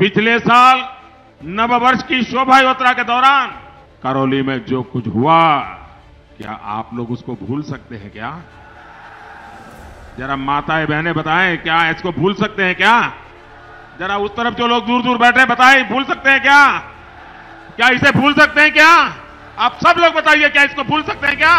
पिछले साल नववर्ष की शोभा यात्रा के दौरान करौली में जो कुछ हुआ, क्या आप लोग उसको भूल सकते हैं क्या? जरा माताएं बहनें बताएं, क्या इसको भूल सकते हैं क्या? जरा उस तरफ जो लोग दूर दूर बैठे बताएं, भूल सकते हैं क्या? क्या इसे भूल सकते हैं क्या? आप सब लोग बताइए, क्या इसको भूल सकते हैं क्या?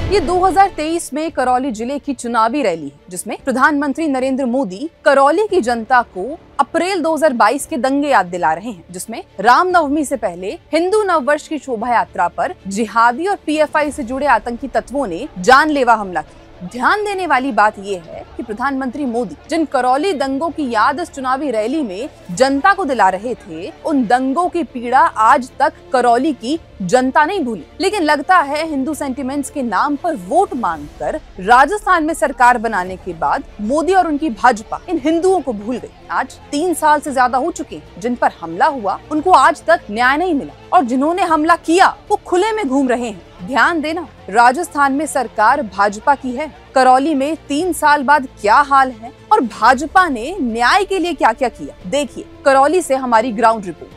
ये 2023 में करौली जिले की चुनावी रैली है, जिसमें प्रधानमंत्री नरेंद्र मोदी करौली की जनता को अप्रैल 2022 के दंगे याद दिला रहे हैं, जिसमें रामनवमी से पहले हिंदू नववर्ष की शोभा यात्रा पर जिहादी और पीएफआई से जुड़े आतंकी तत्वों ने जानलेवा हमला किया। ध्यान देने वाली बात यह है कि प्रधानमंत्री मोदी जिन करौली दंगों की याद इस चुनावी रैली में जनता को दिला रहे थे, उन दंगों की पीड़ा आज तक करौली की जनता नहीं भूली। लेकिन लगता है हिंदू सेंटिमेंट्स के नाम पर वोट मांगकर राजस्थान में सरकार बनाने के बाद मोदी और उनकी भाजपा इन हिंदुओं को भूल गई। आज 3 साल से ज्यादा हो चुके हैं जिन पर हमला हुआ, उनको आज तक न्याय नहीं मिला, और जिन्होंने हमला किया वो खुले में घूम रहे हैं। ध्यान देना, राजस्थान में सरकार भाजपा की है। करौली में 3 साल बाद क्या हाल है और भाजपा ने न्याय के लिए क्या क्या किया, देखिए करौली से हमारी ग्राउंड रिपोर्ट।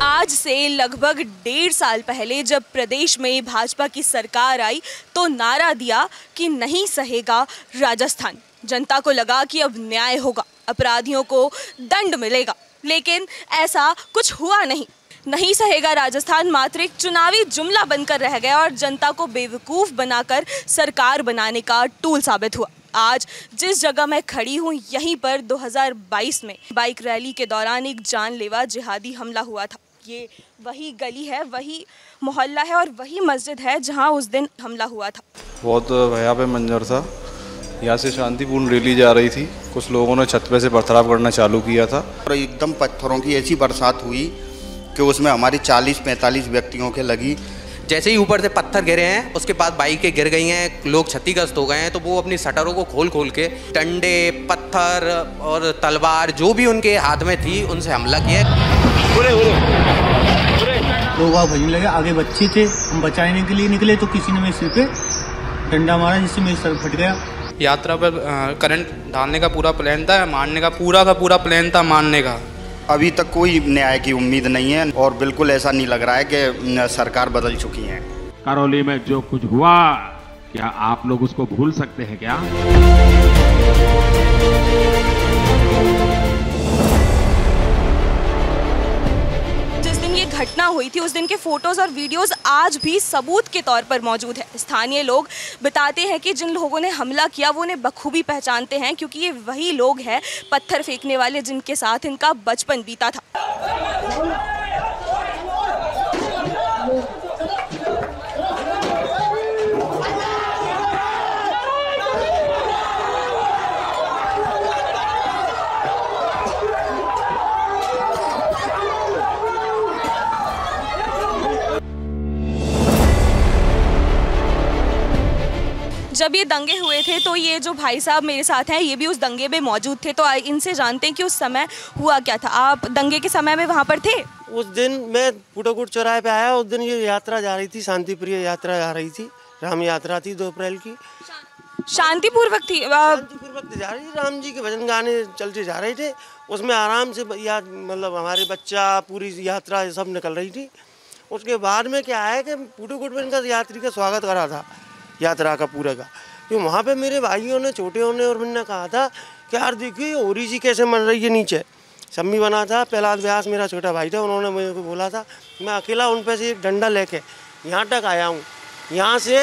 आज से लगभग 1.5 साल पहले जब प्रदेश में भाजपा की सरकार आई तो नारा दिया कि नहीं सहेगा राजस्थान। जनता को लगा कि अब न्याय होगा, अपराधियों को दंड मिलेगा, लेकिन ऐसा कुछ हुआ नहीं। नहीं सहेगा राजस्थान मात्र एक चुनावी जुमला बनकर रह गया और जनता को बेवकूफ़ बनाकर सरकार बनाने का टूल साबित हुआ। आज जिस जगह मैं खड़ी हूँ, यहीं पर 2022 में बाइक रैली के दौरान एक जानलेवा जिहादी हमला हुआ था। ये वही गली है, वही मोहल्ला है और वही मस्जिद है जहां उस दिन हमला हुआ था। बहुत भयावह मंजर था। यहाँ से शांतिपूर्ण रैली जा रही थी, कुछ लोगों ने छत पे से पथराव करना चालू किया था और एकदम पत्थरों की ऐसी बरसात हुई कि उसमें हमारी 40-45 व्यक्तियों के लगी। जैसे ही ऊपर से पत्थर गिरे हैं, उसके बाद बाइकें गिर गई हैं, लोग क्षतिग्रस्त हो गए हैं, तो वो अपनी शटरों को खोल के डंडे, पत्थर और तलवार जो भी उनके हाथ में थी उनसे हमला किया। लोग वहाँ भजने लगे, आगे बच्चे थे, हम बचाने के लिए निकले तो किसी ने मेरे सिर पे डंडा मारा जिससे मेरा सर फट गया। यात्रा पर करंट डालने का पूरा प्लान था, मारने का पूरा प्लान था, मारने का। अभी तक कोई न्याय की उम्मीद नहीं है और बिल्कुल ऐसा नहीं लग रहा है कि सरकार बदल चुकी है। करौली में जो कुछ हुआ, क्या आप लोग उसको भूल सकते हैं क्या? घटना हुई थी उस दिन के फोटोज और वीडियोस आज भी सबूत के तौर पर मौजूद है। स्थानीय लोग बताते हैं कि जिन लोगों ने हमला किया वो उन्हें बखूबी पहचानते हैं, क्योंकि ये वही लोग हैं पत्थर फेंकने वाले जिनके साथ इनका बचपन बीता था। जब ये दंगे हुए थे तो ये जो भाई साहब मेरे साथ हैं, ये भी उस दंगे में मौजूद थे, तो इनसे जानते हैं कि उस समय हुआ क्या था। आप दंगे के समय में वहाँ पर थे? उस दिन मैं फूटाकोट चौराहे पे आया। उस दिन ये यात्रा जा रही थी, शांतिप्रिय यात्रा जा रही थी, राम यात्रा थी 2 अप्रैल की। शांतिपूर्वक थी? शांतिपूर्वक जा रही, राम जी के भजन गाने चलते जा रहे थे, उसमें आराम से मतलब हमारे बच्चा पूरी यात्रा सब निकल रही थी। उसके बाद में क्या है कि फूटाकोट में इनका यात्री का स्वागत करा था, यात्रा का पूरा का। तो वहाँ पे मेरे भाइयों ने, छोटे ने और मैंने कहा था कि यार देखिए होरी जी कैसे मर रही है नीचे। सम्मी बना था, प्रहलाद व्यास मेरा छोटा भाई था, उन्होंने मेरे को बोला था। मैं अकेला उन पे से एक डंडा लेके यहाँ तक आया हूँ, यहाँ से ये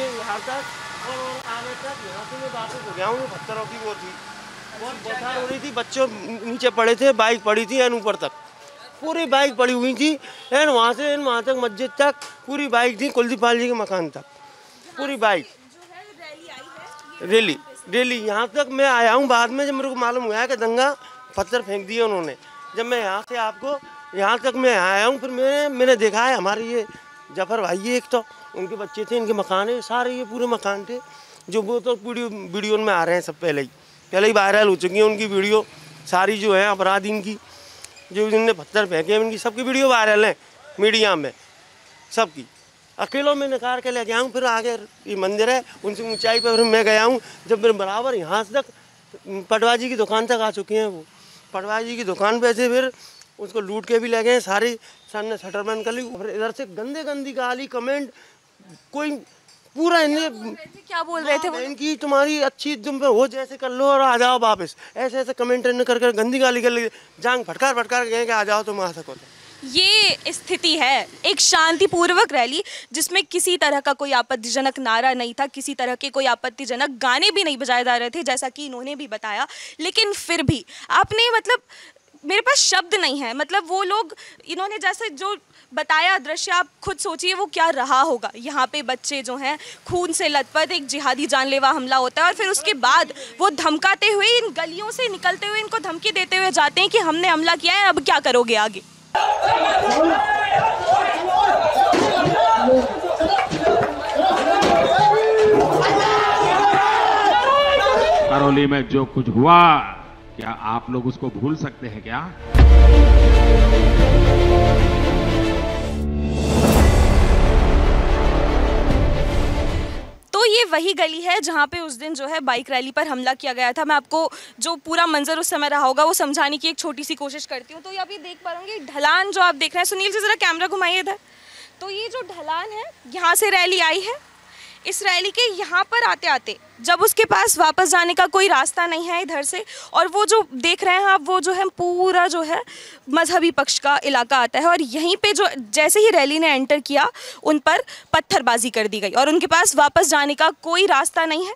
यहाँ तक और आगे तक, यहाँ से मैं वापस हो गया हूँ। पत्थरों की वो थी, बहुत बरसात हो रही थी, बच्चों नीचे पड़े थे, बाइक पड़ी थी एन ऊपर तक, पूरी बाइक पड़ी हुई थी। एन वहाँ से एन वहाँ तक मस्जिद तक पूरी बाइक थी, कुलदीप पाल जी के मकान तक पूरी बाइक रैली यहाँ तक मैं आया हूँ। बाद में जब मेरे को मालूम हुआ है कि दंगा पत्थर फेंक दिए उन्होंने, जब मैं यहाँ से आपको यहाँ तक मैं आया हूँ, फिर मैंने देखा है हमारे ये जफर भाई ये एक तो उनके बच्चे थे, इनके मकान है, सारे ये पूरे मकान थे जो वो तो वीडियो में आ रहे हैं सब पहले ही वायरल हो चुकी है उनकी वीडियो सारी जो है अपराध इनकी जो इनने पत्थर फेंके इनकी सबकी वीडियो वायरल है मीडिया में सबकी। अकेलों में निकाल के ले गया हूँ, फिर आगे ये मंदिर है उनसे ऊंचाई पर फिर मैं गया हूँ, जब मेरे बराबर यहाँ तक पटवा जी की दुकान तक आ चुके हैं। वो पटवा जी की दुकान पे से फिर उसको लूट के भी ले गए सारी, सामने शटर बंद कर ली, फिर इधर से गंदी गाली कमेंट कोई पूरा इन्हें क्या बोल रहे थे वो? इनकी तुम्हारी अच्छी तुम पे हो जैसे कर लो और आ जाओ वापस, ऐसे कमेंट इन्हें कर गंदी गाली कर ली, जांग फटकार गए कि आ जाओ तुम आ सको। ये स्थिति है एक शांतिपूर्वक रैली जिसमें किसी तरह का कोई आपत्तिजनक नारा नहीं था, किसी तरह के कोई आपत्तिजनक गाने भी नहीं बजाए जा रहे थे जैसा कि इन्होंने भी बताया, लेकिन फिर भी आपने मतलब मेरे पास शब्द नहीं है, मतलब वो लोग इन्होंने जैसे जो बताया दृश्य आप खुद सोचिए वो क्या रहा होगा। यहाँ पे बच्चे जो हैं खून से लथपथ, एक जिहादी जानलेवा हमला होता है और फिर उसके बाद वो धमकाते हुए इन गलियों से निकलते हुए इनको धमकी देते हुए जाते हैं कि हमने हमला किया है, अब क्या करोगे आगे। करौली में जो कुछ हुआ क्या आप लोग उसको भूल सकते हैं क्या? तो ये वही गली है जहाँ पे उस दिन जो है बाइक रैली पर हमला किया गया था। मैं आपको जो पूरा मंजर उस समय रहा होगा वो समझाने की एक छोटी सी कोशिश करती हूँ। तो ये अभी देख पा रहे होंगे ढलान जो आप देख रहे हैं, सुनील जी जरा कैमरा घुमाइए इधर। तो ये जो ढलान है यहाँ से रैली आई है, इस रैली के यहाँ पर आते आते जब उसके पास वापस जाने का कोई रास्ता नहीं है इधर से, और वो जो देख रहे हैं आप वो जो है पूरा जो है मजहबी पक्ष का इलाका आता है, और यहीं पे जो जैसे ही रैली ने एंटर किया उन पर पत्थरबाजी कर दी गई और उनके पास वापस जाने का कोई रास्ता नहीं है।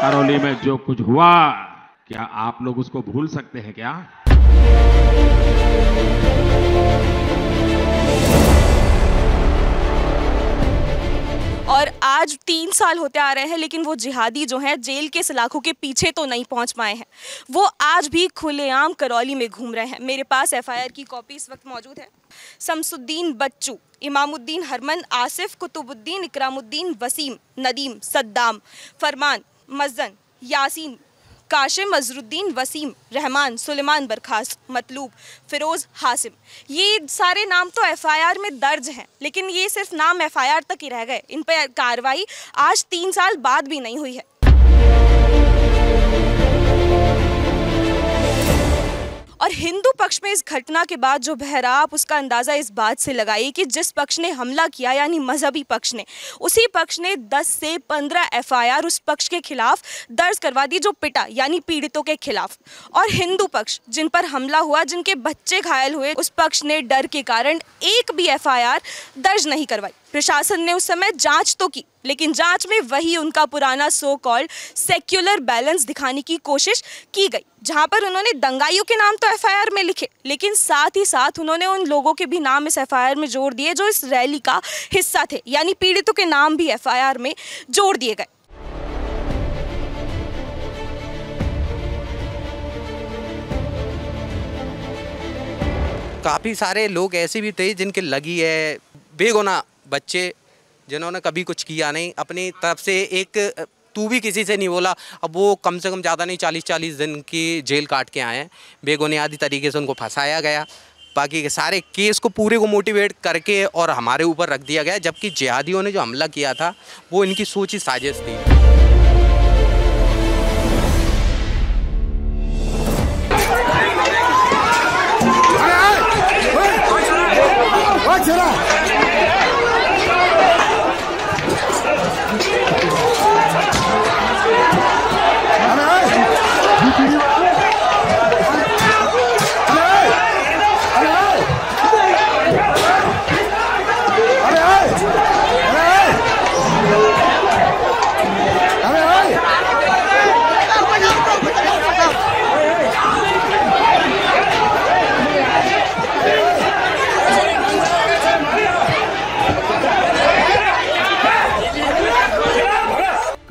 करौली में जो कुछ हुआ क्या आप लोग उसको भूल सकते हैं क्या? और आज 3 साल होते आ रहे हैं लेकिन वो जिहादी जो हैं जेल के सलाखों के पीछे तो नहीं पहुंच पाए हैं, वो आज भी खुलेआम करौली में घूम रहे हैं। मेरे पास एफआईआर की कॉपी इस वक्त मौजूद है। शमसुद्दीन बच्चू, इमामुद्दीन हरमन, आसिफ, कुतुबुद्दीन, इकरामुद्दीन, वसीम, नदीम, सद्दाम, फरमान, मज़न, यासीन, काशिम, अजरुद्दीन, वसीम, रहमान, सुलेमान, बरखास्त, मतलूब, फिरोज़, हासिम, ये सारे नाम तो एफआईआर में दर्ज हैं, लेकिन ये सिर्फ नाम एफआईआर तक ही रह गए। इन पर कार्रवाई आज 3 साल बाद भी नहीं हुई है। और हिंदू पक्ष में इस घटना के बाद जो बहराप उसका अंदाज़ा इस बात से लगाइए कि जिस पक्ष ने हमला किया यानी मजहबी पक्ष ने, उसी पक्ष ने 10 से 15 एफआईआर उस पक्ष के खिलाफ दर्ज करवा दी जो पिटा यानी पीड़ितों के खिलाफ। और हिंदू पक्ष जिन पर हमला हुआ, जिनके बच्चे घायल हुए, उस पक्ष ने डर के कारण एक भी एफआईआर दर्ज नहीं करवाई। प्रशासन ने उस समय जांच तो की, लेकिन जांच में वही उनका पुराना सो कॉल्ड सेक्युलर बैलेंस दिखाने की कोशिश की गई, जहां पर उन्होंने दंगाइयों के नाम तो एफआईआर में लिखे, लेकिन साथ ही साथ उन्होंने उन लोगों के भी नाम इस एफआईआर में जोड़ दिए जो इस रैली का हिस्सा थे, यानी पीड़ितों के नाम भी एफआईआर में जोड़ दिए गए। काफ़ी सारे लोग ऐसे भी थे जिनके लगी है, बेगुनाह बच्चे जिन्होंने कभी कुछ किया नहीं, अपनी तरफ से एक तू भी किसी से नहीं बोला, अब वो कम से कम ज़्यादा नहीं 40-40 दिन की जेल काट के आए हैं। बेबुनियादी तरीके से उनको फंसाया गया, बाकी के सारे केस को पूरे को मोटिवेट करके और हमारे ऊपर रख दिया गया, जबकि जिहादियों ने जो हमला किया था वो इनकी सोची साजिश थी।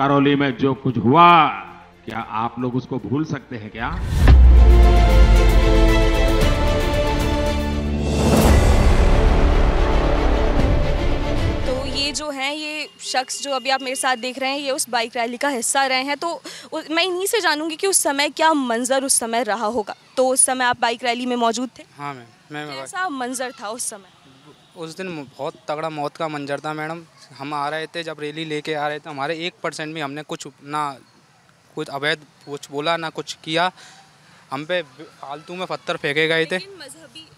करौली में जो कुछ हुआ, क्या आप लोग उसको भूल सकते हैं क्या? तो ये जो हैं, ये शख्स जो अभी आप मेरे साथ देख रहे हैं, ये उस बाइक रैली का हिस्सा रहे हैं। तो मैं इन्हीं से जानूंगी कि उस समय क्या मंजर उस समय रहा होगा। तो उस समय आप बाइक रैली में मौजूद थे? हाँ मैं कैसा मंजर था उस समय? उस दिन बहुत तगड़ा मौत का मंजर था मैडम। हम आ रहे थे, जब रैली लेके आ रहे थे, हमारे 1% भी हमने कुछ अवैध कुछ बोला ना कुछ किया। हम पे फालतू में पत्थर फेंके गए थे।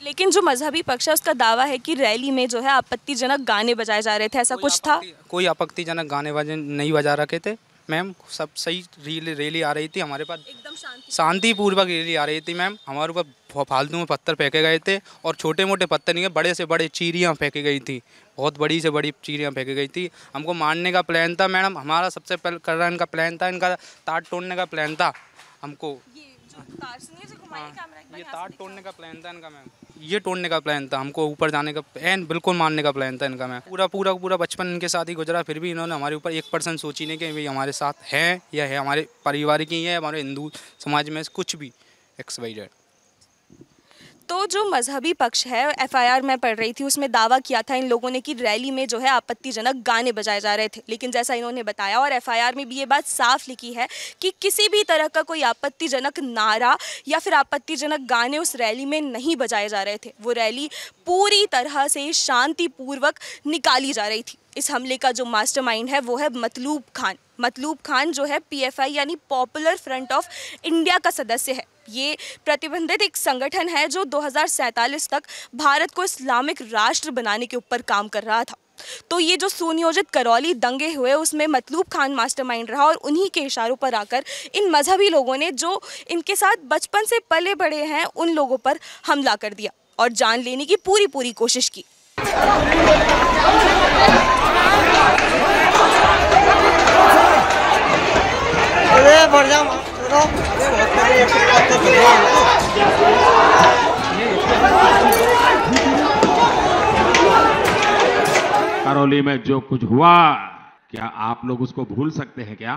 लेकिन जो मजहबी पक्ष है उसका दावा है कि रैली में जो है आपत्तिजनक गाने बजाए जा रहे थे, ऐसा कुछ था? कोई आपत्तिजनक गाने नहीं बजा रखे थे मैम। सब सही रैली आ रही थी हमारे पास, एकदम शांतिपूर्वक रैली आ रही थी मैम। हमारे ऊपर फालतू में पत्थर फेंके गए थे, और छोटे मोटे पत्थर नहीं है, बड़े से बड़े चीरियाँ फेंकी गई थी। बहुत बड़ी से बड़ी चीरियाँ फेंकी गई थी। हमको मारने का प्लान था मैडम। हमारा सबसे पहले करना इनका प्लान था, इनका तार तोड़ने का प्लान था। हमको ये तार तोड़ने का प्लान था इनका मैम। ये तोड़ने का प्लान था, हमको ऊपर जाने का एंड बिल्कुल मारने का प्लान था इनका मैम। पूरा बचपन इनके साथ ही गुजरा, फिर भी इन्होंने हमारे ऊपर 1% सोची नहीं कि भाई हमारे साथ है या है, हमारे परिवार की है, हमारे हिंदू समाज में कुछ भी XYZ। तो जो मजहबी पक्ष है, FIR मैं पढ़ रही थी, उसमें दावा किया था इन लोगों ने कि रैली में जो है आपत्तिजनक गाने बजाए जा रहे थे। लेकिन जैसा इन्होंने बताया, और FIR में भी ये बात साफ लिखी है कि किसी भी तरह का कोई आपत्तिजनक नारा या फिर आपत्तिजनक गाने उस रैली में नहीं बजाए जा रहे थे। वो रैली पूरी तरह से शांतिपूर्वक निकाली जा रही थी। इस हमले का जो मास्टरमाइंड है वो है मतलूब खान। मतलूब खान जो है PFI यानी पॉपुलर फ्रंट ऑफ इंडिया का सदस्य है। ये प्रतिबंधित एक संगठन है जो 2047 तक भारत को इस्लामिक राष्ट्र बनाने के ऊपर काम कर रहा था। तो ये जो सुनियोजित करौली दंगे हुए, उसमें मतलूब खान मास्टरमाइंड रहा, और उन्हीं के इशारों पर आकर इन मजहबी लोगों ने जो इनके साथ बचपन से पले बड़े हैं उन लोगों पर हमला कर दिया और जान लेने की पूरी कोशिश की। करौली में जो कुछ हुआ, क्या आप लोग उसको भूल सकते हैं क्या?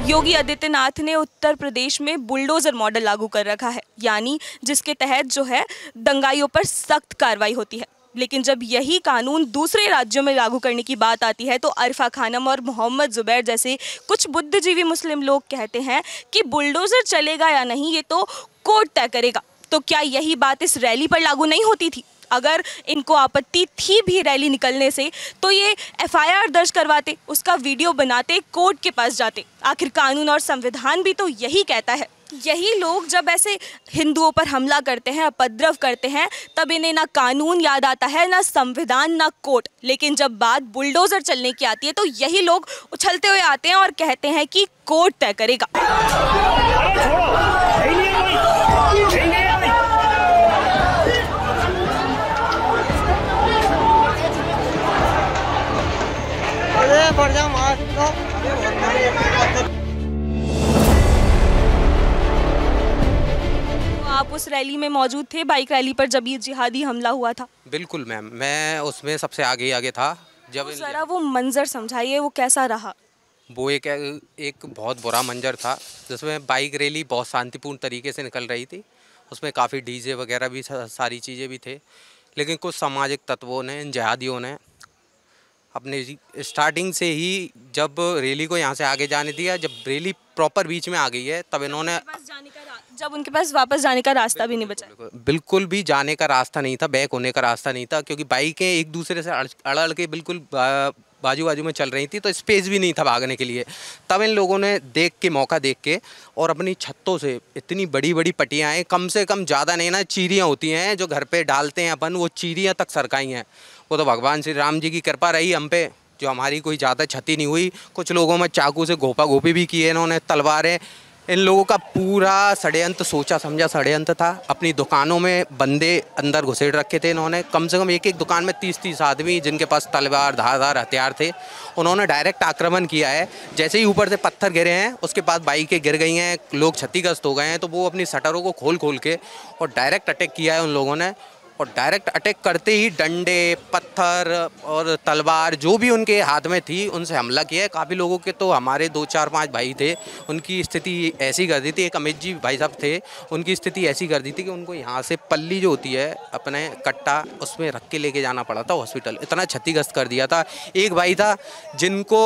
योगी आदित्यनाथ ने उत्तर प्रदेश में बुलडोजर मॉडल लागू कर रखा है, यानी जिसके तहत जो है दंगाइयों पर सख्त कार्रवाई होती है। लेकिन जब यही कानून दूसरे राज्यों में लागू करने की बात आती है तो अरफा खानम और मोहम्मद जुबैर जैसे कुछ बुद्धिजीवी मुस्लिम लोग कहते हैं कि बुलडोजर चलेगा या नहीं ये तो कोर्ट तय करेगा। तो क्या यही बात इस रैली पर लागू नहीं होती थी? अगर इनको आपत्ति थी भी रैली निकलने से तो ये FIR दर्ज करवाते, उसका वीडियो बनाते, कोर्ट के पास जाते। आखिर कानून और संविधान भी तो यही कहता है। यही लोग जब ऐसे हिंदुओं पर हमला करते हैं, उपद्रव करते हैं, तब इन्हें ना कानून याद आता है, ना संविधान, ना कोर्ट। लेकिन जब बात बुलडोजर चलने की आती है तो यही लोग उछलते हुए आते हैं और कहते हैं कि कोर्ट तय करेगा। आप उस रैली में मौजूद थे, बाइक रैली पर, जब ये जिहादी हमला हुआ था? बिल्कुल मैम, मैं उसमें सबसे आगे था। जब तो जरा वो मंजर समझाइए, वो कैसा रहा? वो एक बहुत बुरा मंजर था, जिसमें बाइक रैली बहुत शांतिपूर्ण तरीके से निकल रही थी। उसमें काफ़ी DJ वगैरह भी, सारी चीज़ें भी थे। लेकिन कुछ सामाजिक तत्वों ने, जिहादियों ने अपने स्टार्टिंग से ही, जब रैली को यहाँ से आगे जाने दिया, जब रैली प्रॉपर बीच में आ गई है, तब इन्होंने जब उनके पास वापस जाने का रास्ता भी नहीं बचा। बिल्कुल भी जाने का रास्ता नहीं था, बैक होने का रास्ता नहीं था, क्योंकि बाइकें एक दूसरे से अड़ के बिल्कुल बाजू में चल रही थी, तो स्पेस भी नहीं था भागने के लिए। तब इन लोगों ने मौका देख के और अपनी छतों से इतनी बड़ी पट्टियाँ हैं, कम से कम ज़्यादा नहीं ना, चीरियाँ होती हैं जो घर पे डालते हैं अपन, वो चीरियाँ तक सरकाई हैं। वो तो भगवान श्री राम जी की कृपा रही हम पे, जो हमारी कोई ज़्यादा क्षति नहीं हुई। कुछ लोगों में चाकू से घोपी भी किए इन्होंने, तलवारें। इन लोगों का पूरा षड्यंत्र, सोचा समझा षड्यंत्र था। अपनी दुकानों में बंदे अंदर घुसेड़ रखे थे इन्होंने। कम से कम एक दुकान में 30 आदमी जिनके पास तलवार, धारदार हथियार थे, उन्होंने डायरेक्ट आक्रमण किया है। जैसे ही ऊपर से पत्थर गिरे हैं, उसके बाद बाइकें गिर गई हैं, लोग क्षतिग्रस्त हो गए हैं, तो वो अपनी शटरों को खोल के और डायरेक्ट अटैक किया है उन लोगों ने। और डायरेक्ट अटैक करते ही डंडे, पत्थर और तलवार जो भी उनके हाथ में थी उनसे हमला किया है। काफ़ी लोगों के तो हमारे 2, 4, 5 भाई थे, उनकी स्थिति ऐसी कर दी थी। एक अमित जी भाई साहब थे, उनकी स्थिति ऐसी कर दी थी कि उनको यहाँ से पल्ली जो होती है अपने कट्टा उसमें रख के लेके जाना पड़ा था हॉस्पिटल, इतना क्षतिग्रस्त कर दिया था। एक भाई था जिनको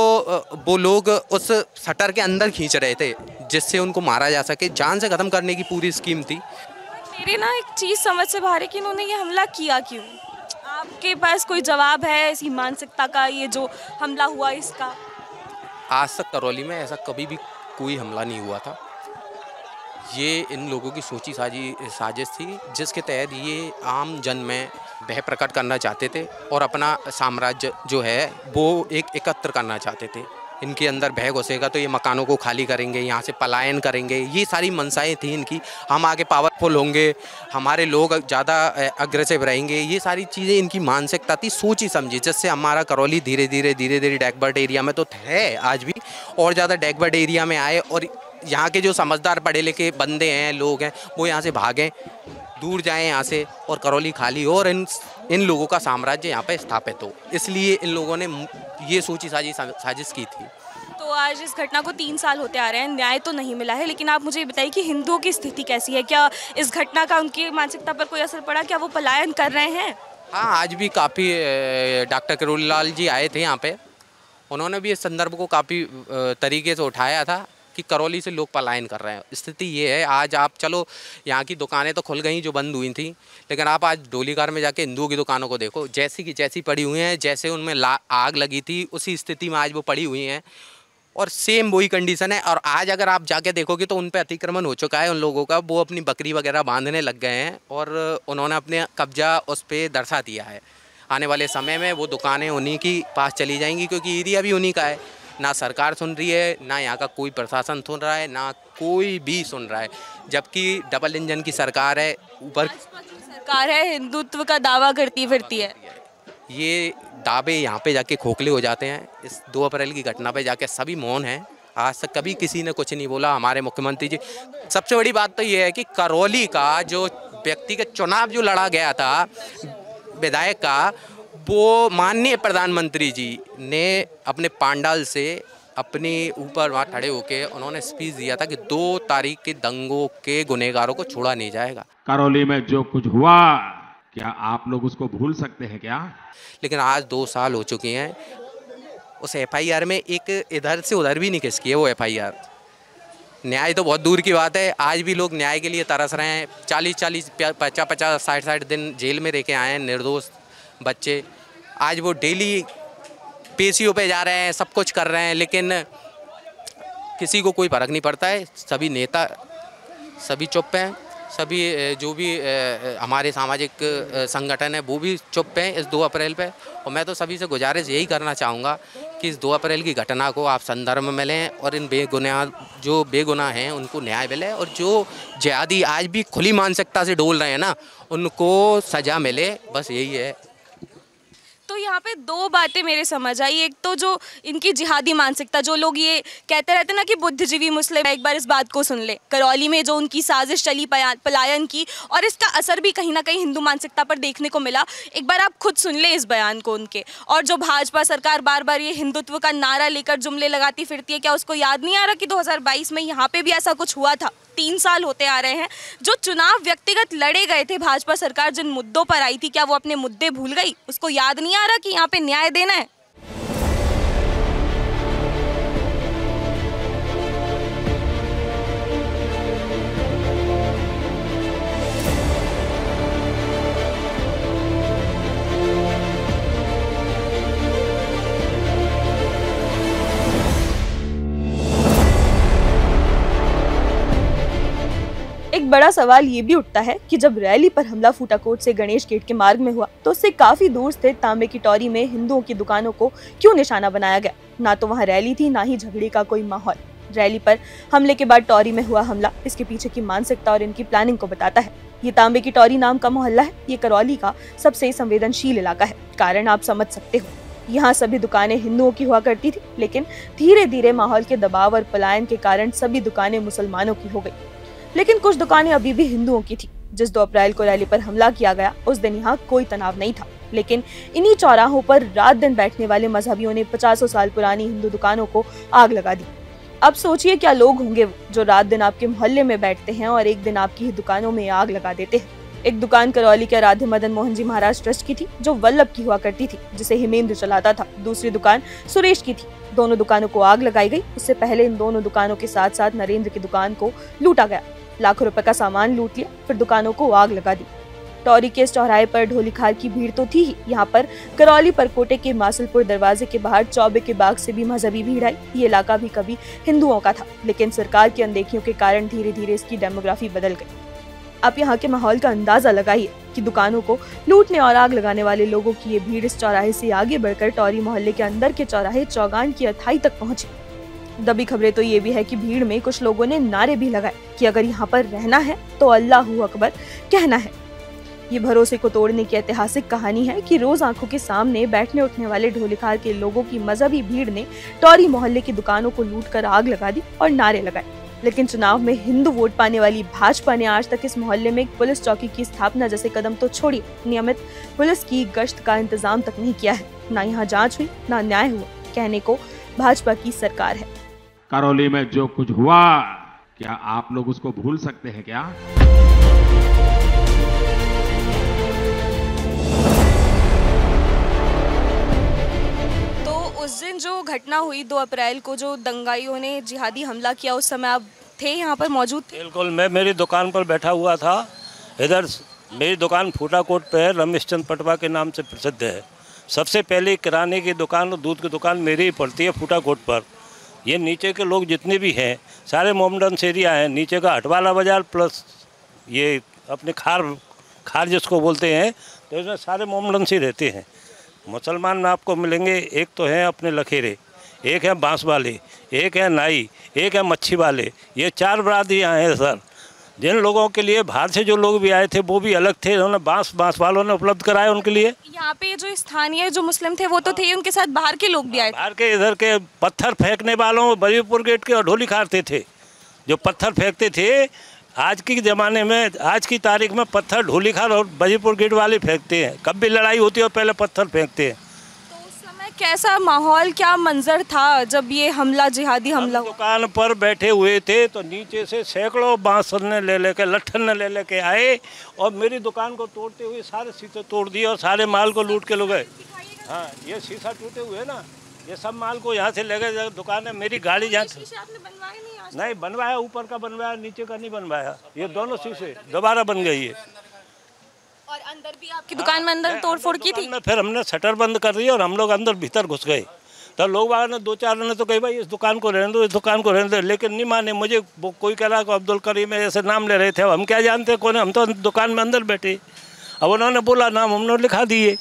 वो लोग उस शटर के अंदर खींच रहे थे जिससे उनको मारा जा सके, जान से ख़त्म करने की पूरी स्कीम थी। मेरे ना एक चीज़ समझ से बाहर है कि इन्होंने ये हमला किया क्यों? आपके पास कोई जवाब है इसी मानसिकता का, ये जो हमला हुआ इसका? आज तक करौली में ऐसा कभी भी कोई हमला नहीं हुआ था। ये इन लोगों की सोची साजिश थी जिसके तहत ये आम जन में भय प्रकट करना चाहते थे और अपना साम्राज्य जो है वो एकत्र करना चाहते थे। इनके अंदर भय घुसेगा तो ये मकानों को खाली करेंगे, यहाँ से पलायन करेंगे, ये सारी मंशाएं थी इनकी। हम आगे पावरफुल होंगे, हमारे लोग ज़्यादा अग्रेसिव रहेंगे, ये सारी चीज़ें इनकी मानसिकता थी, सोची समझी, जिससे हमारा करौली धीरे धीरे बैकवर्ड एरिया में तो है आज भी और ज़्यादा बैकवर्ड एरिया में आए और यहाँ के जो समझदार पढ़े लिखे बंदे हैं, लोग हैं, वो यहाँ से भागें, दूर जाएं यहाँ से और करौली खाली हो और इन लोगों का साम्राज्य यहाँ पे स्थापित हो। इसलिए इन लोगों ने ये सोची साजिश की थी। तो आज इस घटना को 3 साल होते आ रहे हैं, न्याय तो नहीं मिला है, लेकिन आप मुझे बताइए कि हिंदुओं की स्थिति कैसी है? क्या इस घटना का उनकी मानसिकता पर कोई असर पड़ा? क्या वो पलायन कर रहे हैं? हाँ, आज भी काफ़ी डॉक्टर किरोड़ी लाल जी आए थे यहाँ पे, उन्होंने भी इस संदर्भ को काफ़ी तरीके से उठाया था कि करौली से लोग पलायन कर रहे हैं। स्थिति ये है, आज आप चलो यहाँ की दुकानें तो खुल गई जो बंद हुई थी, लेकिन आप आज डोलीकार में जाके हिंदुओं की दुकानों को देखो, जैसी की जैसी पड़ी हुई हैं, जैसे उनमें आग लगी थी उसी स्थिति में आज वो पड़ी हुई हैं और सेम वही कंडीशन है। और आज अगर आप जाके देखोगे तो उन पे अतिक्रमण हो चुका है उन लोगों का, वो अपनी बकरी वगैरह बांधने लग गए हैं और उन्होंने अपने कब्जा उस पर दर्शा दिया है। आने वाले समय में वो दुकानें उन्हीं की पास चली जाएंगी क्योंकि एरिया भी उन्हीं का है। ना सरकार सुन रही है, ना यहाँ का कोई प्रशासन सुन रहा है, ना कोई भी सुन रहा है, जबकि डबल इंजन की सरकार है, ऊपर सरकार है, हिंदुत्व का दावा करती फिरती है। ये दावे यहाँ पे जाके खोखले हो जाते हैं। इस 2 अप्रैल की घटना पे जाके सभी मौन हैं, आज तक कभी किसी ने कुछ नहीं बोला। हमारे मुख्यमंत्री जी, सबसे बड़ी बात तो ये है कि करौली का जो व्यक्तिगत चुनाव जो लड़ा गया था विधायक का, वो माननीय प्रधानमंत्री जी ने अपने पांडाल से अपने ऊपर वहाँ खड़े होके उन्होंने स्पीच दिया था कि 2 तारीख के दंगों के गुनहगारों को छोड़ा नहीं जाएगा। करौली में जो कुछ हुआ, क्या आप लोग उसको भूल सकते हैं क्या? लेकिन आज 2 साल हो चुके हैं, उस FIR में एक इधर से उधर भी नहीं खिसकी है वो FIR। न्याय तो बहुत दूर की बात है, आज भी लोग न्याय के लिए तरस रहे हैं। 40-40, 50-50, 60-60 दिन जेल में रह के आए हैं निर्दोष बच्चे। आज वो डेली पेशियों पे जा रहे हैं, सब कुछ कर रहे हैं, लेकिन किसी को कोई फर्क नहीं पड़ता है। सभी नेता सभी चुप हैं, सभी जो भी हमारे सामाजिक संगठन है वो भी चुप हैं इस 2 अप्रैल पे। और मैं तो सभी से गुजारिश यही करना चाहूँगा कि इस 2 अप्रैल की घटना को आप संदर्भ में लें और इन जो बेगुनाह हैं उनको न्याय मिले और जो जिहादी आज भी खुली मानसिकता से डोल रहे हैं ना, उनको सज़ा मिले, बस यही है। तो यहाँ पे 2 बातें मेरे समझ आई। एक तो जो इनकी जिहादी मानसिकता, जो लोग ये कहते रहते ना कि बुद्धिजीवी मुस्लिम, एक बार इस बात को सुन ले। करौली में जो उनकी साजिश चली पलायन की, और इसका असर भी कहीं ना कहीं हिंदू मानसिकता पर देखने को मिला। एक बार आप खुद सुन ले इस बयान को उनके। और जो भाजपा सरकार बार बार ये हिंदुत्व का नारा लेकर जुमले लगाती फिरती है, क्या उसको याद नहीं आ रहा कि 2022 में यहाँ पे भी ऐसा कुछ हुआ था? 3 साल होते आ रहे हैं, जो चुनाव व्यक्तिगत लड़े गए थे, भाजपा सरकार जिन मुद्दों पर आई थी, क्या वो अपने मुद्दे भूल गई? उसको याद नहीं आ रहा कि यहाँ पे न्याय देना है? एक बड़ा सवाल ये भी उठता है कि जब रैली पर हमला फूटाकोट से गणेश गेट के मार्ग में हुआ, तो उससे काफी दूर स्थित तांबे की टोरी में हिंदुओं की दुकानों को क्यों निशाना बनाया गया? ना तो वहाँ रैली थी, ना ही झगड़े का कोई माहौल। रैली पर हमले के बाद टोरी में हुआ हमला इसके पीछे की मानसिकता और इनकी प्लानिंग को बताता है। ये तांबे की टोरी नाम का मोहल्ला है, ये करौली का सबसे संवेदनशील इलाका है। कारण आप समझ सकते हो, यहाँ सभी दुकानें हिंदुओं की हुआ करती थी, लेकिन धीरे धीरे माहौल के दबाव और पलायन के कारण सभी दुकानें मुसलमानों की हो गई। लेकिन कुछ दुकानें अभी भी हिंदुओं की थी। जिस 2 अप्रैल को रैली पर हमला किया गया उस दिन यहाँ कोई तनाव नहीं था, लेकिन इन्हीं चौराहों पर रात दिन बैठने वाले मजहबियों ने 50 साल पुरानी हिंदू दुकानों को आग लगा दी। अब सोचिए क्या लोग होंगे जो रात दिन आपके मोहल्ले में बैठते हैं और एक दिन आपकी ही दुकानों में आग लगा देते हैं। एक दुकान करौली के राधे मदन मोहन जी महाराज ट्रस्ट की थी जो वल्लभ की हुआ करती थी, जिसे हिमेंद्र चलाता था। दूसरी दुकान सुरेश की थी। दोनों दुकानों को आग लगाई गई। उससे पहले इन दोनों दुकानों के साथ साथ नरेंद्र की दुकान को लूटा गया। लाखों रुपए का सामान लूट लिया, फिर दुकानों को आग लगा दी। टौरी के इस चौराहे पर ढोलीखार की भीड़ तो थी ही। यहाँ पर करौली परकोटे के मासलपुर दरवाजे के बाहर चौबे के बाग से भी मजहबी भीड़ आई। ये इलाका भी कभी हिंदुओं का था, लेकिन सरकार की अनदेखियों के कारण धीरे धीरे इसकी डेमोग्राफी बदल गई। आप यहाँ के माहौल का अंदाजा लगाइए कि दुकानों को लूटने और आग लगाने वाले लोगों की ये भीड़ इस चौराहे से आगे बढ़कर टौरी मोहल्ले के अंदर के चौराहे चौगान की अथाई तक पहुंची। दबी खबरें तो ये भी है कि भीड़ में कुछ लोगों ने नारे भी लगाए कि अगर यहाँ पर रहना है तो अल्लाहू अकबर कहना है। ये भरोसे को तोड़ने की ऐतिहासिक कहानी है कि रोज आंखों के सामने बैठने उठने वाले ढोलीखार के लोगों की मजहबी भीड़ ने टौरी मोहल्ले की दुकानों को लूटकर आग लगा दी और नारे लगाए। लेकिन चुनाव में हिंदू वोट पाने वाली भाजपा ने आज तक इस मोहल्ले में एक पुलिस चौकी की स्थापना जैसे कदम तो छोड़िए, नियमित पुलिस की गश्त का इंतजाम तक नहीं किया है। ना यहाँ जांच हुई, ना न्याय हुआ। कहने को भाजपा की सरकार है। करौली में जो कुछ हुआ, क्या आप लोग उसको भूल सकते हैं क्या? उस दिन जो घटना हुई 2 अप्रैल को, जो दंगाइयों ने जिहादी हमला किया, उस समय आप थे यहाँ पर, मौजूद थे? बिल्कुल, मैं मेरी दुकान पर बैठा हुआ था। इधर मेरी दुकान फूटाकोट पे है, रमेश चंद पटवा के नाम से प्रसिद्ध है। सबसे पहले किराने की दुकान और दूध की दुकान मेरी ही पड़ती है फूटाकोट पर। ये नीचे के लोग जितने भी हैं सारे मोमडन एरिया हैं। नीचे का हटवाला बाजार प्लस ये अपने खार जिसको बोलते हैं, तो इसमें सारे मोमडन से रहते हैं। मुसलमान में आपको मिलेंगे, एक तो हैं अपने लखेरे, एक है बांस वाले, एक है नाई, एक है मच्छी वाले। ये 4 बरादरियाँ हैं सर। जिन लोगों के लिए बाहर से जो लोग भी आए थे वो भी अलग थे, उन्होंने बांस वालों ने उपलब्ध कराया उनके लिए। यहाँ पे जो स्थानीय जो मुस्लिम थे वो तो थे, उनके साथ बाहर के लोग भी आए थे। बाहर के इधर के पत्थर फेंकने वालों, बरीपुर गेट के और ढोलीखार थे जो पत्थर फेंकते थे। आज के ज़माने में, आज की तारीख में पत्थर ढोलीखार और बजीपुर गेट वाले फेंकते हैं। कब भी लड़ाई होती है और पहले पत्थर फेंकते हैं। तो उस समय कैसा माहौल, क्या मंजर था जब ये हमला, जिहादी हमला? दुकान पर बैठे हुए थे तो नीचे से सैकड़ों बांस ने ले लेके, लट्ठन ने ले लेके आए और मेरी दुकान को तोड़ते हुए सारे शीशे तोड़ दिए और सारे माल को लूट के लोग गए। हाँ, ये शीशा टूटे हुए ना, ये सब माल को यहाँ से ले गए। दुकान है मेरी, गाड़ी जहाँ नहीं बनवाया, ऊपर का बनवाया, नीचे का नहीं बनवाया। ये दोनों शीशे दोबारा बन गई है। और अंदर भी आपकी दुकान में अंदर तोड़फोड़ की थी? फिर हमने शटर बंद कर दिया और हम लोग अंदर भीतर घुस गए। तो लोग ने 2-4 ने तो कही भाई इस दुकान को रहने दो, इस दुकान को रहने दो, लेकिन नहीं माने। मुझे कोई कह रहा कि अब्दुल करीम ऐसे नाम ले रहे थे, हम क्या जानते कौन है, हम तो दुकान में अंदर बैठे। अब उन्होंने बोला नाम, हमने लिखा दिए।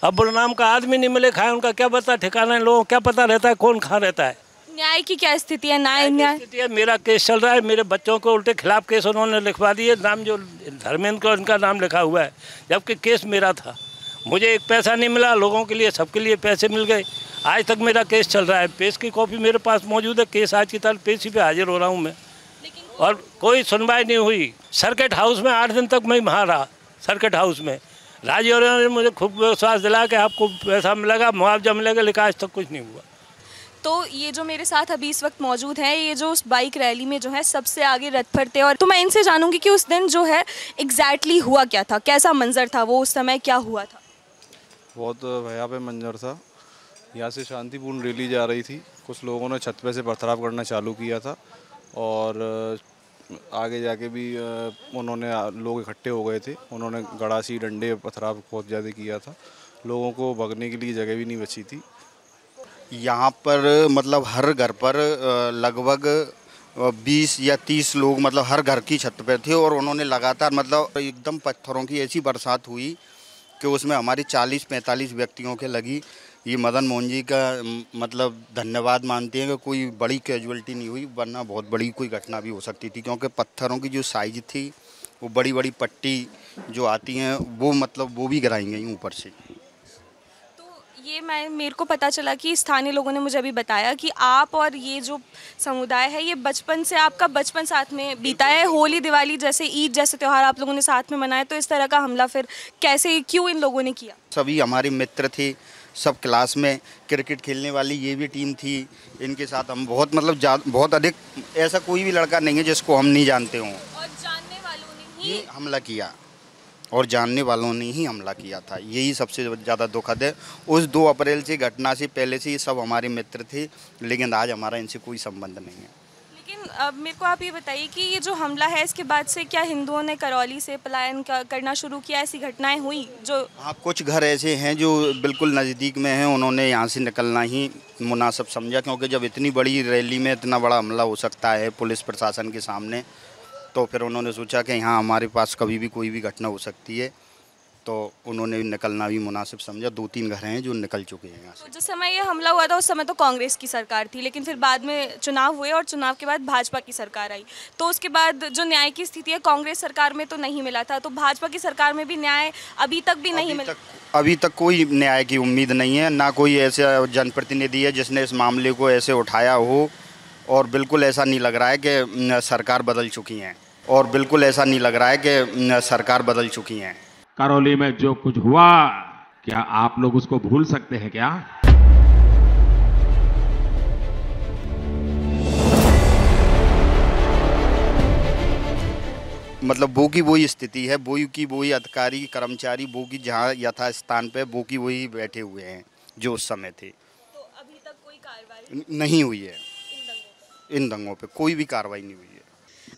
अब बोला नाम का आदमी नहीं मिले, खाए उनका क्या पता ठिकाना है, लोगों क्या पता रहता है कौन कहाँ रहता है। न्याय की क्या स्थिति है? न्याय स्थिति है, मेरा केस चल रहा है। मेरे बच्चों को उल्टे खिलाफ केस उन्होंने लिखवा दिए। नाम जो धर्मेंद्र का उनका नाम लिखा हुआ है, जबकि केस मेरा था। मुझे एक पैसा नहीं मिला, लोगों के लिए, सबके लिए पैसे मिल गए। आज तक मेरा केस चल रहा है। पेश की कॉपी मेरे पास मौजूद है। केस आज की तारीख पेशी पे हाजिर हो रहा हूँ मैं, और कोई सुनवाई नहीं हुई। सर्किट हाउस में 8 दिन तक मैं वहाँ रहा। सर्किट हाउस में राज्य ने मुझे खूब विश्वास दिलाया कि आपको पैसा मिलेगा, मुआवजा मिलेगा, लेकिन आज तक कुछ नहीं हुआ। तो ये जो मेरे साथ अभी इस वक्त मौजूद हैं, ये जो उस बाइक रैली में जो है सबसे आगे रथ पर थे, और तो मैं इनसे जानूंगी कि उस दिन जो है एग्जैक्टली हुआ क्या था, कैसा मंजर था वो, उस समय क्या हुआ था? बहुत भयावह मंजर था। यहाँ से शांतिपूर्ण रैली जा रही थी। कुछ लोगों ने छत पे से पथराव करना चालू किया था और आगे जाके भी उन्होंने, लोग इकट्ठे हो गए थे। उन्होंने गड़ासी, डंडे, पथराव बहुत ज़्यादा किया था। लोगों को भगने के लिए जगह भी नहीं बची थी। यहाँ पर मतलब हर घर पर लगभग 20 या 30 लोग मतलब हर घर की छत पर थे, और उन्होंने लगातार मतलब एकदम पत्थरों की ऐसी बरसात हुई कि उसमें हमारी 40-45 व्यक्तियों के लगी। ये मदन मोहन जी का मतलब धन्यवाद मानते हैं कि कोई बड़ी कैजुअलिटी नहीं हुई, वरना बहुत बड़ी कोई घटना भी हो सकती थी, क्योंकि पत्थरों की जो साइज थी, वो बड़ी बड़ी पट्टी जो आती हैं वो मतलब वो भी गिराई गई ऊपर से। ये मेरे को पता चला कि स्थानीय लोगों ने मुझे अभी बताया कि आप और ये जो समुदाय है ये बचपन से, आपका बचपन साथ में बीता है, होली दिवाली जैसे ईद जैसे त्यौहार आप लोगों ने साथ में मनाए, तो इस तरह का हमला फिर कैसे, क्यों इन लोगों ने किया? सभी हमारे मित्र थे, सब क्लास में क्रिकेट खेलने वाली ये भी टीम थी, इनके साथ हम बहुत बहुत अधिक, ऐसा कोई भी लड़का नहीं है जिसको हम नहीं जानते हों। और जानने वालों ने ही हमला किया, और जानने वालों ने ही हमला किया था, यही सबसे ज़्यादा दुखद है। उस 2 अप्रैल से घटना से पहले से ये सब हमारे मित्र थे, लेकिन आज हमारा इनसे कोई संबंध नहीं है। लेकिन अब मेरे को आप ये बताइए कि ये जो हमला है इसके बाद से क्या हिंदुओं ने करौली से पलायन करना शुरू किया? ऐसी घटनाएं हुई जो? हाँ, कुछ घर ऐसे हैं जो बिल्कुल नज़दीक में हैं, उन्होंने यहाँ से निकलना ही मुनासिब समझा, क्योंकि जब इतनी बड़ी रैली में इतना बड़ा हमला हो सकता है पुलिस प्रशासन के सामने, तो फिर उन्होंने सोचा कि यहाँ हमारे पास कभी भी कोई भी घटना हो सकती है, तो उन्होंने निकलना भी मुनासिब समझा। 2-3 घर हैं जो निकल चुके हैं यहाँ से। तो जिस समय ये हमला हुआ था उस समय तो कांग्रेस की सरकार थी, लेकिन फिर बाद में चुनाव हुए और चुनाव के बाद भाजपा की सरकार आई, तो उसके बाद जो न्याय की स्थिति है कांग्रेस सरकार में तो नहीं मिला था, तो भाजपा की सरकार में भी न्याय अभी तक भी नहीं मिला? अभी तक कोई न्याय की उम्मीद नहीं है, ना कोई ऐसा जनप्रतिनिधि है जिसने इस मामले को ऐसे उठाया हो, और बिल्कुल ऐसा नहीं लग रहा है कि सरकार बदल चुकी हैं, और बिल्कुल ऐसा नहीं लग रहा है कि सरकार बदल चुकी हैं। करौली में जो कुछ हुआ, क्या आप लोग उसको भूल सकते हैं क्या? मतलब वो की वही स्थिति है, वो की वही अधिकारी कर्मचारी, वो की जहाँ यथास्थान पे वो की वही बैठे हुए हैं जो उस समय थे। तो अभी तक कोई कार्रवाई नहीं हुई है, इन दंगों पे कोई भी कार्रवाई नहीं हुई है।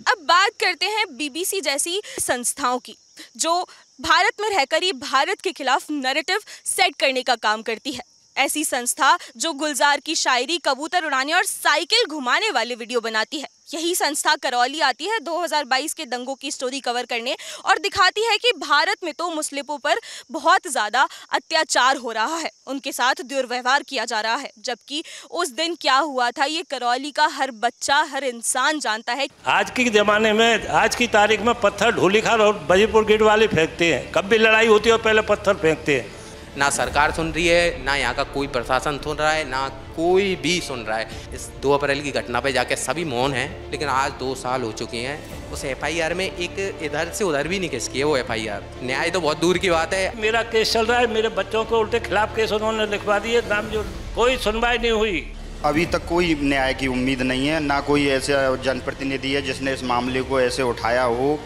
अब बात करते हैं बीबीसी जैसी संस्थाओं की, जो भारत में रहकर ही भारत के खिलाफ नैरेटिव सेट करने का काम करती है। ऐसी संस्था जो गुलजार की शायरी, कबूतर उड़ाने और साइकिल घुमाने वाले वीडियो बनाती है। यही संस्था करौली आती है 2022 के दंगों की स्टोरी कवर करने और दिखाती है कि भारत में तो मुस्लिमों पर बहुत ज़्यादा अत्याचार हो रहा है, उनके साथ दुर्व्यवहार किया जा रहा है, जबकि उस दिन क्या हुआ था ये करौली का हर बच्चा, हर इंसान जानता है। आज के ज़माने में, आज की तारीख में पत्थर ढोलीखाल और बजीपुर गेट वाले फेंकते हैं, कब भी लड़ाई होती है और पहले पत्थर फेंकते हैं। ना सरकार सुन रही है, ना यहाँ का कोई प्रशासन सुन रहा है, ना कोई भी सुन रहा है। इस 2 अप्रैल की घटना पे जाके सभी मौन हैं, लेकिन आज 2 साल हो चुके हैं। उस FIR में एक इधर से उधर भी नहीं खिसकी है वो FIR। न्याय तो बहुत दूर की बात है। मेरा केस चल रहा है, मेरे बच्चों के उल्टे खिलाफ केस उन्होंने लिखवा दिए, नामजोर, कोई सुनवाई नहीं हुई। अभी तक कोई न्याय की उम्मीद नहीं है, ना कोई ऐसा जनप्रतिनिधि है जिसने इस मामले को ऐसे उठाया हो,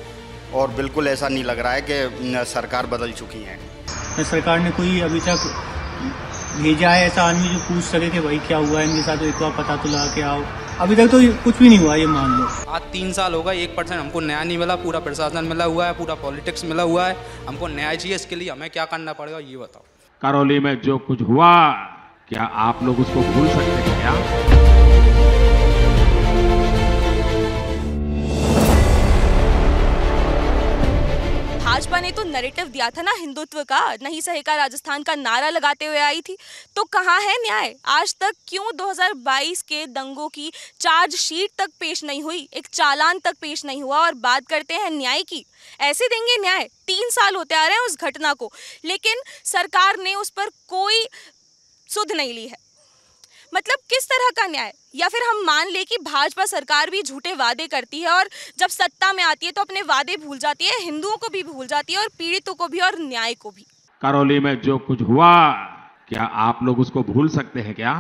और बिल्कुल ऐसा नहीं लग रहा है कि सरकार बदल चुकी है। सरकार ने कोई अभी तक भेजा है ऐसा आदमी जो पूछ सके कि भाई क्या हुआ है इनके साथ, एक बार पता तो लगा के आओ। अभी तक तो कुछ भी नहीं हुआ, ये मान लो। आज 3 साल हो गए, 1% हमको न्याय नहीं मिला। पूरा प्रशासन मिला हुआ है, पूरा पॉलिटिक्स मिला हुआ है, हमको न्याय चाहिए। इसके लिए हमें क्या करना पड़ेगा ये बताओ। करौली में जो कुछ हुआ, क्या आप लोग उसको भूल सकते हैं क्या? भाजपा ने तो नैरेटिव दिया था ना हिंदुत्व का, नहीं सहेगा राजस्थान का नारा लगाते हुए आई थी, तो कहाँ है न्याय? आज तक क्यों 2022 के दंगों की चार्जशीट तक पेश नहीं हुई, एक चालान तक पेश नहीं हुआ? और बात करते हैं न्याय की, ऐसे देंगे न्याय? 3 साल होते आ रहे हैं उस घटना को, लेकिन सरकार ने उस पर कोई सुध नहीं ली है। मतलब किस तरह का न्याय? या फिर हम मान ले कि भाजपा सरकार भी झूठे वादे करती है और जब सत्ता में आती है तो अपने वादे भूल जाती है, हिंदुओं को भी भूल जाती है और पीड़ितों को भी और न्याय को भी। करौली में जो कुछ हुआ, क्या आप लोग उसको भूल सकते हैं क्या?